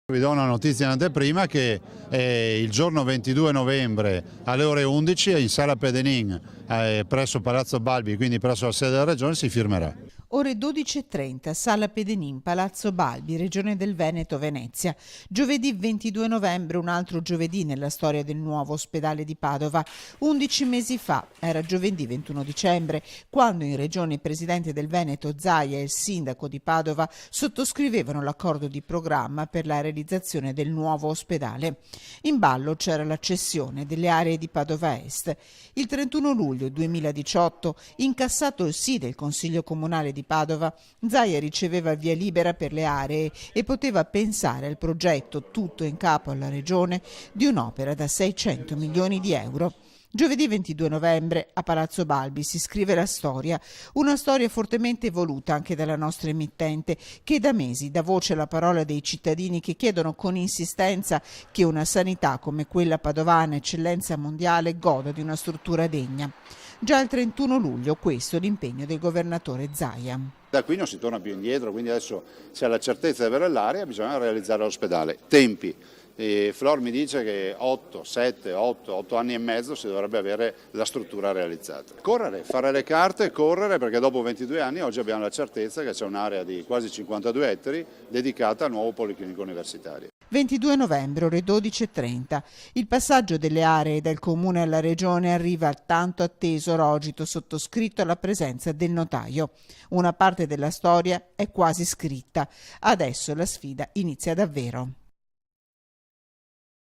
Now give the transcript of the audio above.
Vi do una notizia in anteprima che il giorno 22 novembre alle ore 11 in Sala Pedenin presso Palazzo Balbi, quindi presso la sede della Regione, si firmerà. Ore 12.30, Sala Pedenin, Palazzo Balbi, Regione del Veneto, Venezia. Giovedì 22 novembre, un altro giovedì nella storia del nuovo ospedale di Padova. 11 mesi fa, era giovedì 21 dicembre, quando in Regione il Presidente del Veneto Zaia e il Sindaco di Padova sottoscrivevano l'accordo di programma per la realizzazione del nuovo ospedale. In ballo c'era la cessione delle aree di Padova Est. Il 31 luglio 2018, incassato il sì del Consiglio Comunale di Padova, Zaia riceveva via libera per le aree e poteva pensare al progetto, tutto in capo alla Regione, di un'opera da 600 milioni di euro. Giovedì 22 novembre a Palazzo Balbi si scrive la storia, una storia fortemente voluta anche dalla nostra emittente, che da mesi dà voce alla parola dei cittadini che chiedono con insistenza che una sanità come quella padovana, eccellenza mondiale, goda di una struttura degna. Già il 31 luglio questo è l'impegno del governatore Zaia. Da qui non si torna più indietro, quindi adesso si ha la certezza di avere l'area, bisogna realizzare l'ospedale. Tempi. Flor mi dice che 8 anni e mezzo si dovrebbe avere la struttura realizzata. Correre, fare le carte, correre, perché dopo 22 anni oggi abbiamo la certezza che c'è un'area di quasi 52 ettari dedicata al nuovo policlinico universitario. 22 novembre, ore 12.30. Il passaggio delle aree dal Comune alla Regione arriva al tanto atteso rogito sottoscritto alla presenza del notaio. Una parte della storia è quasi scritta. Adesso la sfida inizia davvero.